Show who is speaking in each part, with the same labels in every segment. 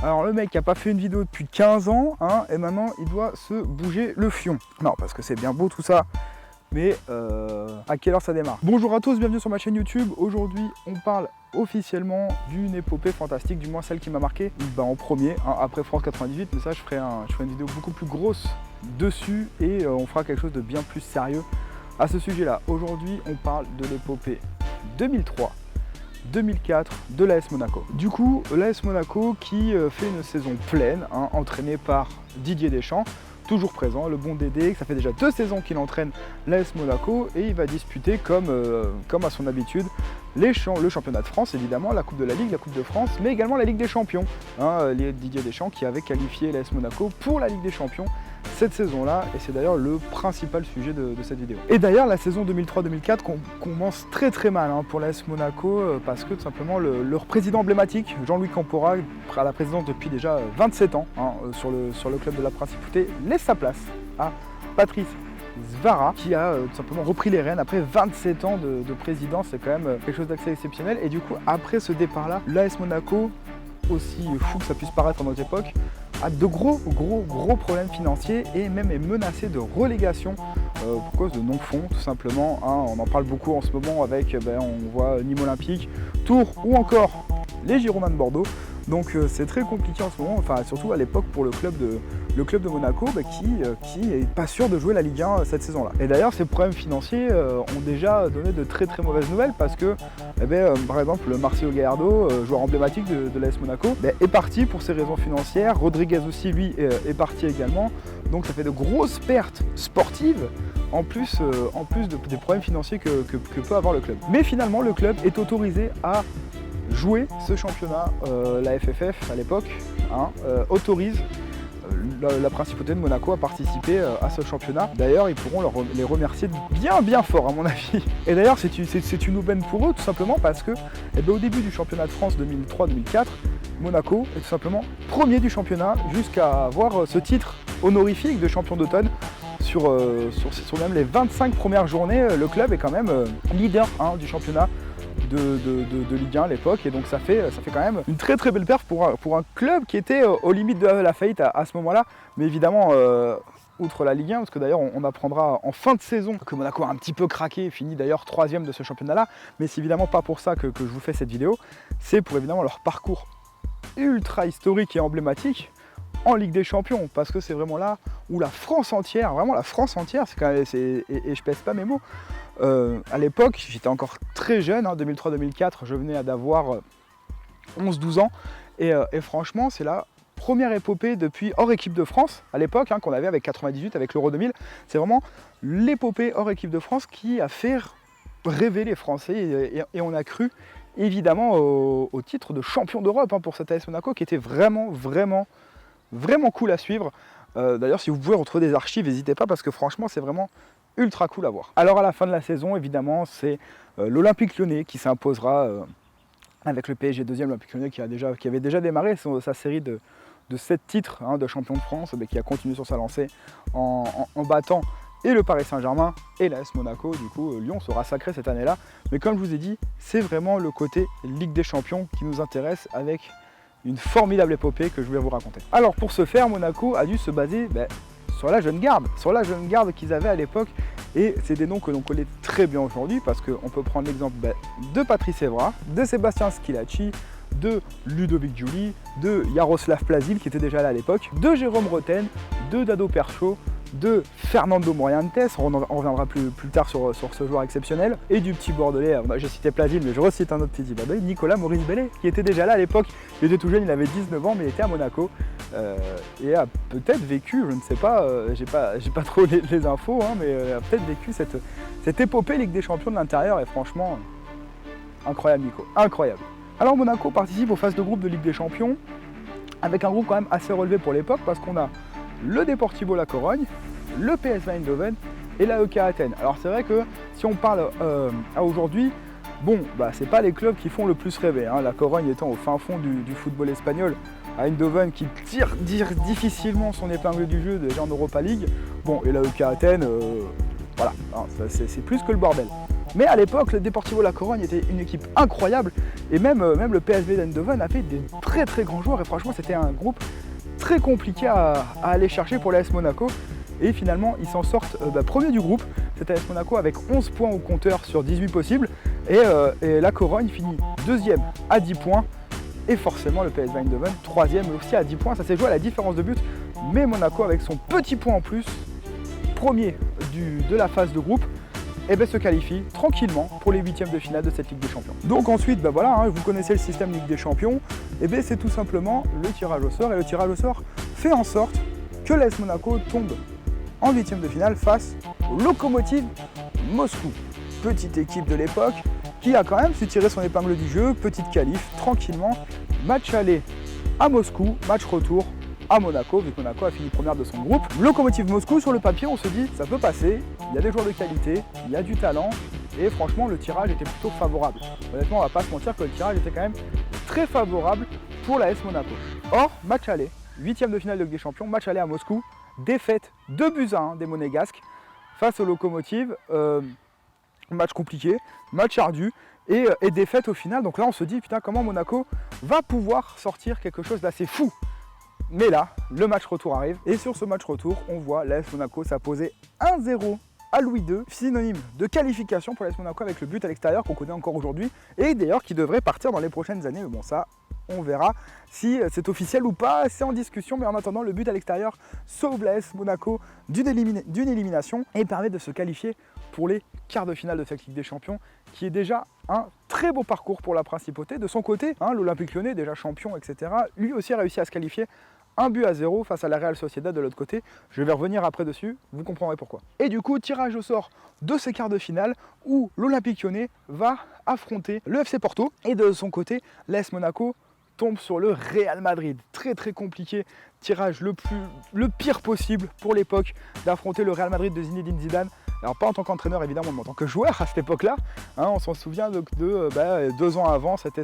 Speaker 1: Alors le mec qui a pas fait une vidéo depuis 15 ans, hein, et maintenant il doit se bouger le fion. Non, parce que c'est bien beau tout ça, mais à quelle heure ça démarre? Bonjour à tous, bienvenue sur ma chaîne YouTube. Aujourd'hui on parle officiellement d'une épopée fantastique, du moins celle qui m'a marqué en premier, hein, après France 98, mais ça je ferai une vidéo beaucoup plus grosse dessus et on fera quelque chose de bien plus sérieux à ce sujet-là. Aujourd'hui on parle de l'épopée 2003-2004 de l'AS Monaco. Du coup, l'AS Monaco qui fait une saison pleine, hein, entraînée par Didier Deschamps, toujours présent, le bon Dédé, ça fait déjà 2 saisons qu'il entraîne l'AS Monaco et il va disputer comme à son habitude le championnat de France, évidemment, la Coupe de la Ligue, la Coupe de France, mais également la Ligue des Champions. Hein, Didier Deschamps qui avait qualifié l'AS Monaco pour la Ligue des Champions cette saison-là, et c'est d'ailleurs le principal sujet de cette vidéo. Et d'ailleurs, la saison 2003-2004 commence très mal, hein, pour l'AS Monaco, parce que tout simplement leur président emblématique, Jean-Louis Campora, à la présidence depuis déjà 27 ans, hein, sur le club de la Principauté, laisse sa place à Patrice Svara, qui a tout simplement repris les rênes après 27 ans de présidence. C'est quand même quelque chose d'assez exceptionnel. Et du coup, après ce départ-là, l'AS Monaco, aussi fou que ça puisse paraître à notre époque, a de gros problèmes financiers et même est menacé de relégation pour cause de non-fonds, tout simplement. Hein, on en parle beaucoup en ce moment avec, on voit Nîmes Olympique, Tours ou encore les Girondins de Bordeaux. Donc c'est très compliqué en ce moment, enfin surtout à l'époque pour le club de Monaco qui n'est pas sûr de jouer la Ligue 1 cette saison-là. Et d'ailleurs ces problèmes financiers ont déjà donné de très mauvaises nouvelles parce que par exemple Marcelo Gallardo, joueur emblématique de l'AS Monaco, est parti pour ces raisons financières. Rodriguez aussi lui est parti également, donc ça fait de grosses pertes sportives en plus des problèmes financiers que peut avoir le club. Mais finalement le club est autorisé à jouer ce championnat. La FFF à l'époque autorise la Principauté de Monaco à participer à ce championnat. D'ailleurs, ils pourront les remercier bien fort à mon avis. Et d'ailleurs, c'est une aubaine pour eux, tout simplement parce que au début du championnat de France 2003-2004, Monaco est tout simplement premier du championnat jusqu'à avoir ce titre honorifique de champion d'automne. Sur même les 25 premières journées, le club est quand même leader du championnat de Ligue 1 à l'époque, et donc ça fait quand même une très belle perf pour un club qui était aux limites de la faillite à ce moment-là. Mais évidemment, outre la Ligue 1, parce que d'ailleurs on apprendra en fin de saison que Monaco a un petit peu craqué, finit d'ailleurs 3e de ce championnat-là, mais c'est évidemment pas pour ça que je vous fais cette vidéo, c'est pour évidemment leur parcours ultra historique et emblématique en Ligue des Champions, parce que c'est vraiment là où la France entière, c'est quand même, et je pèse pas mes mots, à l'époque, j'étais encore très jeune, 2003-2004, je venais d'avoir 11-12 ans, et franchement, c'est la première épopée depuis hors équipe de France, à l'époque, qu'on avait avec 98, avec l'Euro 2000, c'est vraiment l'épopée hors équipe de France qui a fait rêver les Français, et on a cru évidemment au titre de champion d'Europe pour cette AS Monaco, qui était vraiment cool à suivre. D'ailleurs, si vous pouvez retrouver des archives, n'hésitez pas, parce que franchement, c'est vraiment ultra cool à voir. Alors à la fin de la saison, évidemment, c'est l'Olympique Lyonnais qui s'imposera avec le PSG, deuxième Olympique Lyonnais qui avait déjà démarré sa série de 7 titres de champion de France, qui a continué sur sa lancée en battant et le Paris Saint-Germain et l'AS Monaco. Du coup, Lyon sera sacré cette année-là. Mais comme je vous ai dit, c'est vraiment le côté Ligue des Champions qui nous intéresse, avec une formidable épopée que je vais vous raconter. Alors pour ce faire, Monaco a dû se baser sur la jeune garde qu'ils avaient à l'époque, et c'est des noms que l'on connaît très bien aujourd'hui, parce qu'on peut prendre l'exemple de Patrice Evra, de Sébastien Schilacci, de Ludovic Giuli, de Jaroslav Plazil qui était déjà là à l'époque, de Jérôme Roten, de Dado Percho, de Fernando Morientes, on reviendra plus tard sur ce joueur exceptionnel, et du petit bordelais, j'ai cité Plazil mais je recite un autre petit bordelais, Nicolas Maurice Bellet, qui était déjà là à l'époque. Il était tout jeune, il avait 19 ans, mais il était à Monaco et a peut-être vécu, je ne sais pas, j'ai pas trop les infos, mais a peut-être vécu cette épopée Ligue des Champions de l'intérieur, et franchement incroyable Nico, incroyable. Alors Monaco participe aux phases de groupe de Ligue des Champions avec un groupe quand même assez relevé pour l'époque, parce qu'on a le Deportivo La Corogne, le PSV Eindhoven et l'AEK Athènes. Alors c'est vrai que si on parle à aujourd'hui, c'est pas les clubs qui font le plus rêver, La Corogne étant au fin fond du football espagnol, Eindhoven qui tire difficilement son épingle du jeu déjà en Europa League, et l'AEK Athènes, c'est plus que le bordel. Mais à l'époque, le Deportivo La Corogne était une équipe incroyable et même le PSV Eindhoven avait des très très grands joueurs et franchement c'était un groupe très compliqué à aller chercher pour l'AS Monaco. Et finalement, ils s'en sortent premier du groupe. C'est AS Monaco avec 11 points au compteur sur 18 possibles. Et la Corogne finit deuxième à 10 points. Et forcément, le PSV Eindhoven, troisième aussi à 10 points. Ça s'est joué à la différence de but. Mais Monaco, avec son petit point en plus, premier de la phase de groupe, se qualifie tranquillement pour les huitièmes de finale de cette Ligue des Champions. Donc ensuite, voilà, vous connaissez le système Ligue des Champions. C'est tout simplement le tirage au sort. Et le tirage au sort fait en sorte que l'AS Monaco tombe en huitième de finale face au Lokomotiv Moscou. Petite équipe de l'époque qui a quand même su tirer son épingle du jeu, petite qualif, tranquillement. Match aller à Moscou, match retour à Monaco, vu que Monaco a fini première de son groupe. Lokomotiv Moscou, sur le papier, on se dit ça peut passer, il y a des joueurs de qualité, il y a du talent, et franchement le tirage était plutôt favorable. Honnêtement, on va pas se mentir que le tirage était quand même très favorable pour l'AS Monaco. Or, match aller, huitième de finale de Ligue des Champions, match aller à Moscou, défaite 2-1 des Monégasques face au Lokomotiv. Match compliqué, match ardu et défaite au final. Donc là on se dit putain comment Monaco va pouvoir sortir quelque chose d'assez fou. Mais là, le match retour arrive et sur ce match retour, on voit l'AS Monaco s'imposer 1-0 à Louis II, synonyme de qualification pour l'AS Monaco avec le but à l'extérieur qu'on connaît encore aujourd'hui et d'ailleurs qui devrait partir dans les prochaines années. Mais bon ça, on verra si c'est officiel ou pas, c'est en discussion, mais en attendant, le but à l'extérieur sauve l'AS Monaco d'une élimination et permet de se qualifier pour les quarts de finale de cette Ligue des Champions, qui est déjà un très beau parcours pour la principauté. De son côté, l'Olympique Lyonnais, déjà champion, etc., lui aussi a réussi à se qualifier 1-0 face à la Real Sociedad de l'autre côté. Je vais revenir après dessus, vous comprendrez pourquoi. Et du coup, tirage au sort de ces quarts de finale où l'Olympique Lyonnais va affronter le FC Porto et de son côté, l'AS Monaco tombe sur le Real Madrid. Très très compliqué, tirage le pire possible pour l'époque d'affronter le Real Madrid de Zinedine Zidane. Alors pas en tant qu'entraîneur évidemment, mais en tant que joueur à cette époque-là. On s'en souvient de 2 ans avant, cette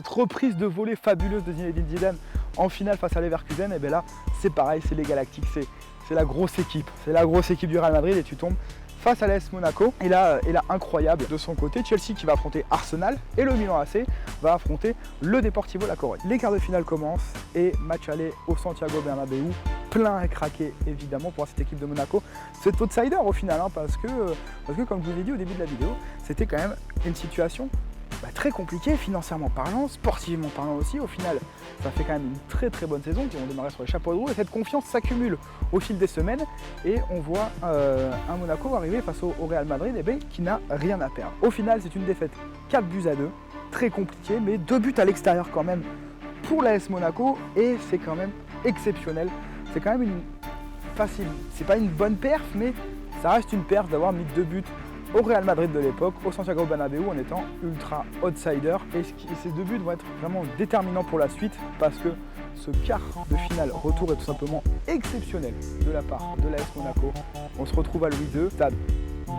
Speaker 1: reprise de volée fabuleuse de Zinedine Zidane en finale face à Leverkusen. Et bien là, c'est pareil, c'est les Galactiques, c'est la grosse équipe. C'est la grosse équipe du Real Madrid et tu tombes face à l'AS Monaco. Et là, incroyable de son côté, Chelsea qui va affronter Arsenal et le Milan AC va affronter le Deportivo La Corogne. Les quarts de finale commencent et match aller au Santiago Bernabéu, plein à craquer évidemment pour cette équipe de Monaco. C'est outsider au final, parce que comme je vous ai dit au début de la vidéo, c'était quand même une situation très compliqué financièrement parlant, sportivement parlant aussi. Au final, ça fait quand même une très très bonne saison qui vont démarrer sur les chapeaux de roue et cette confiance s'accumule au fil des semaines et on voit un Monaco arriver face au Real Madrid qui n'a rien à perdre. Au final, c'est une défaite 4-2, très compliqué, mais 2 buts à l'extérieur quand même pour l'AS Monaco et c'est quand même exceptionnel. C'est quand même facile, c'est pas une bonne perf, mais ça reste une perf d'avoir mis 2 buts au Real Madrid de l'époque, au Santiago Bernabéu en étant ultra outsider. Et ces 2 buts vont être vraiment déterminants pour la suite parce que ce quart de finale retour est tout simplement exceptionnel de la part de l'AS Monaco. On se retrouve à Louis II, stade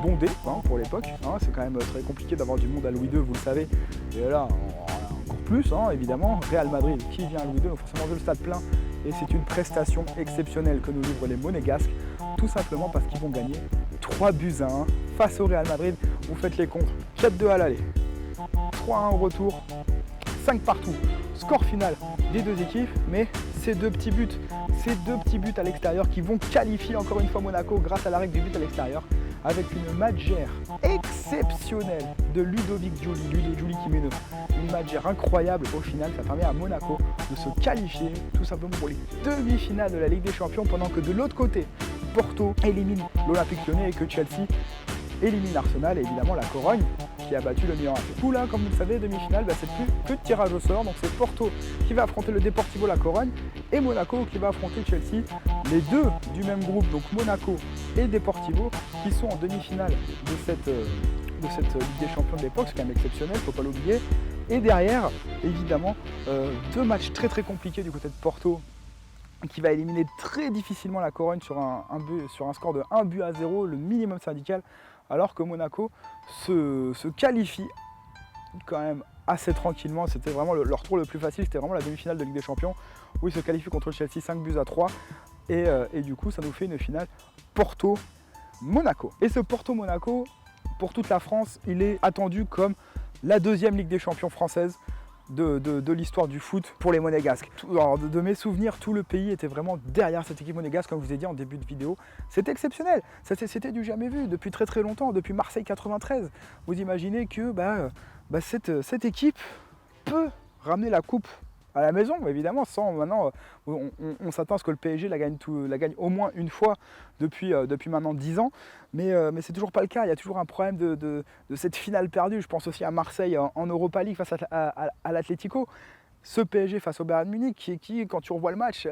Speaker 1: bondé pour l'époque. C'est quand même très compliqué d'avoir du monde à Louis II, vous le savez. Et là, encore plus évidemment. Real Madrid qui vient à Louis II, donc forcément le stade plein. Et c'est une prestation exceptionnelle que nous livrent les Monégasques, tout simplement parce qu'ils vont gagner 3-1 face au Real Madrid. Vous faites les comptes, 4-2 à l'aller, 3-1 au retour, 5 partout. Score final des deux équipes, mais ces deux petits buts à l'extérieur qui vont qualifier encore une fois Monaco grâce à la règle du but à l'extérieur, avec une matchère exceptionnelle de Ludovic Giuli. Giuli qui met une matchère incroyable au final. Ça permet à Monaco de se qualifier tout simplement pour les demi-finales de la Ligue des Champions, pendant que de l'autre côté, Porto élimine l'Olympique Lyonnais et que Chelsea élimine Arsenal et évidemment la Corogne qui a battu le Milan AC. Du coup là, comme vous le savez, demi-finale, c'est plus que de tirage au sort. Donc c'est Porto qui va affronter le Deportivo La Corogne et Monaco qui va affronter Chelsea. Les deux du même groupe, donc Monaco et Deportivo, qui sont en demi-finale de cette Ligue des Champions de l'époque. C'est quand même exceptionnel, faut pas l'oublier. Et derrière, évidemment, 2 matchs très très compliqués du côté de Porto, qui va éliminer très difficilement la Corogne sur un score de 1-0, le minimum syndical, alors que Monaco se qualifie quand même assez tranquillement. C'était vraiment leur tour le plus facile, c'était vraiment la demi-finale de Ligue des Champions, où ils se qualifient contre Chelsea 5-3, et du coup ça nous fait une finale Porto-Monaco. Et ce Porto-Monaco, pour toute la France, il est attendu comme la deuxième Ligue des Champions française de l'histoire du foot pour les Monégasques. Alors, de mes souvenirs, tout le pays était vraiment derrière cette équipe monégasque, comme je vous ai dit en début de vidéo. C'était exceptionnel, c'était du jamais vu depuis très très longtemps, depuis Marseille 93. Vous imaginez que cette équipe peut ramener la coupe à la maison, évidemment, sans maintenant, on s'attend à ce que le PSG la gagne au moins une fois depuis maintenant 10 ans, mais c'est toujours pas le cas. Il y a toujours un problème de cette finale perdue. Je pense aussi à Marseille en Europa League face à l'Atlético. Ce PSG face au Bayern Munich, qui quand tu revois le match,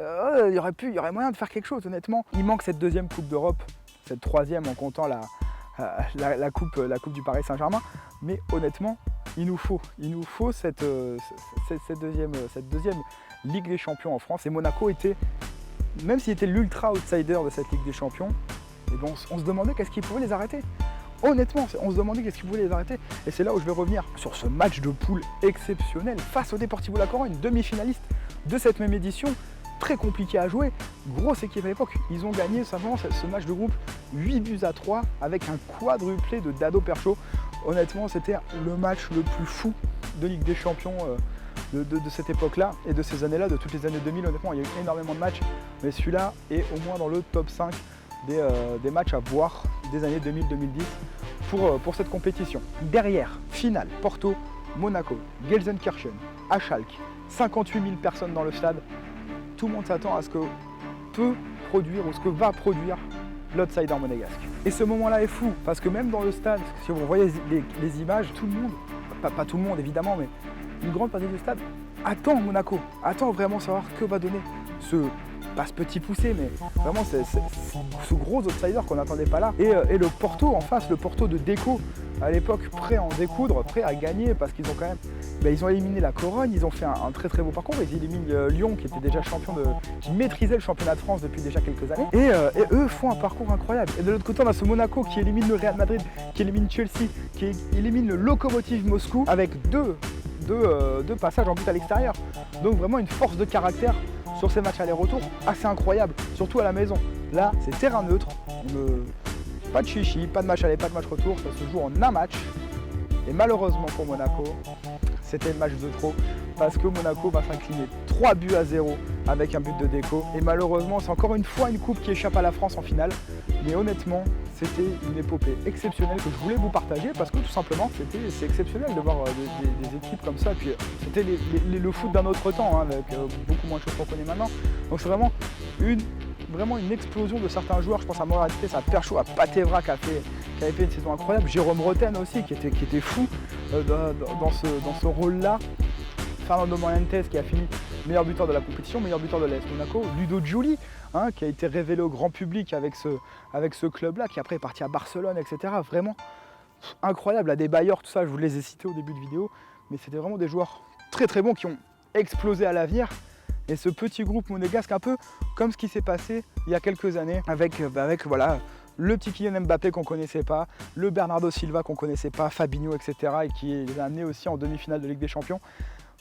Speaker 1: il y aurait moyen de faire quelque chose, honnêtement. Il manque cette deuxième Coupe d'Europe, cette troisième en comptant la coupe du Paris Saint-Germain, mais honnêtement, il nous faut cette deuxième Ligue des Champions en France. Et Monaco était, même s'il était l'ultra outsider de cette Ligue des Champions, et bon, on se demandait qu'est-ce qui pouvait les arrêter. Honnêtement, on se demandait qu'est-ce qui pouvait les arrêter. Et c'est là où je vais revenir sur ce match de poule exceptionnel face au Deportivo La Corogne, demi-finaliste de cette même édition. Très compliqué à jouer, grosse équipe à l'époque. Ils ont gagné simplement ce match de groupe 8-3 avec un quadruplé de Dado Percho. Honnêtement, c'était le match le plus fou de Ligue des Champions de cette époque-là et de ces années-là, de toutes les années 2000. Honnêtement, il y a eu énormément de matchs, mais celui-là est au moins dans le top 5 des matchs à voir des années 2000-2010 pour cette compétition. Derrière, finale, Porto, Monaco, Gelsenkirchen, à Schalke, 58 000 personnes dans le stade. Tout le monde s'attend à ce que peut produire ou ce que va produire l'outsider monégasque. Et ce moment-là est fou, parce que même dans le stade, si vous voyez les images, tout le monde, pas tout le monde évidemment, mais une grande partie du stade attend Monaco, attend vraiment savoir que va donner pas ce petit poussé, mais vraiment ce gros outsider qu'on n'attendait pas là. Et le Porto en face, le Porto de Deco, à l'époque prêt à en découdre, prêt à gagner, parce qu'ils ont quand même, ils ont éliminé la Corogne, ils ont fait un très très beau parcours, ils éliminent Lyon qui était déjà qui maîtrisait le championnat de France depuis déjà quelques années, et eux font un parcours incroyable. Et de l'autre côté, on a ce Monaco qui élimine le Real Madrid, qui élimine Chelsea, qui élimine le Lokomotiv Moscou avec deux passages en but à l'extérieur. Donc vraiment une force de caractère sur ces matchs aller-retour assez incroyable, surtout à la maison. Là, c'est terrain neutre, pas de chichi, pas de match aller, pas de match retour, ça se joue en un match. Et malheureusement pour Monaco, c'était le match de trop, parce que Monaco va s'incliner 3-0 avec un but de Deco. Et malheureusement, c'est encore une fois une coupe qui échappe à la France en finale. Mais honnêtement, c'était une épopée exceptionnelle que je voulais vous partager, parce que tout simplement, c'est exceptionnel de voir des équipes comme ça. Puis c'était le foot d'un autre temps, avec beaucoup moins de choses qu'on connaît maintenant. Donc c'est vraiment une explosion de certains joueurs. Je pense à Morates, à Percho, à Patevra qui avait fait une saison incroyable. Jérôme Roten aussi qui était fou dans ce rôle-là. Fernando Morientes qui a fini meilleur buteur de la compétition, meilleur buteur de l'AS Monaco. Ludo Giuli qui a été révélé au grand public avec ce club-là, qui après est parti à Barcelone, etc. Vraiment incroyable. Adebayor, tout ça, je vous les ai cités au début de vidéo. Mais c'était vraiment des joueurs très très bons qui ont explosé à l'avenir. Et ce petit groupe monégasque, un peu comme ce qui s'est passé il y a quelques années avec voilà, le petit Kylian Mbappé qu'on ne connaissait pas, le Bernardo Silva qu'on ne connaissait pas, Fabinho, etc. et qui les a amenés aussi en demi-finale de Ligue des Champions.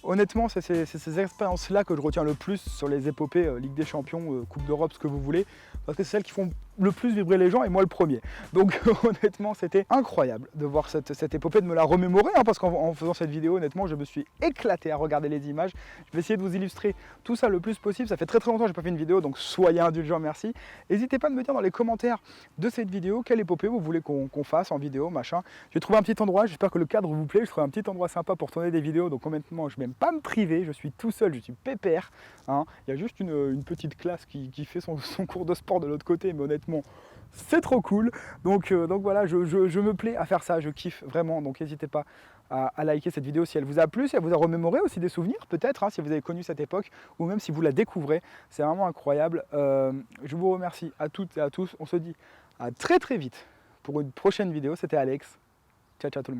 Speaker 1: Honnêtement, c'est ces expériences-là que je retiens le plus sur les épopées Ligue des Champions, Coupe d'Europe, ce que vous voulez, parce que c'est celles qui font le plus vibrer les gens, et moi le premier. Donc honnêtement, c'était incroyable de voir cette épopée, de me la remémorer, parce qu'en faisant cette vidéo, honnêtement, je me suis éclaté à regarder les images. Je vais essayer de vous illustrer tout ça le plus possible. Ça fait très longtemps que je n'ai pas fait une vidéo, donc soyez indulgents, merci. N'hésitez pas à me dire dans les commentaires de cette vidéo quelle épopée vous voulez qu'on fasse en vidéo, machin. J'ai trouvé un petit endroit, j'espère que le cadre vous plaît. Je trouve un petit endroit sympa pour tourner des vidéos, donc honnêtement, je ne vais même pas me priver, je suis tout seul, je suis pépère. Il y a juste une petite classe qui fait son cours de sport de l'autre côté, mais honnêtement, c'est trop cool. Donc voilà, je me plais à faire ça, je kiffe vraiment. Donc n'hésitez pas à liker cette vidéo si elle vous a plu, si elle vous a remémoré aussi des souvenirs peut-être, si vous avez connu cette époque, ou même si vous la découvrez. C'est vraiment incroyable. Je vous remercie à toutes et à tous. On se dit à très vite pour une prochaine vidéo. C'était Alex. Ciao tout le monde.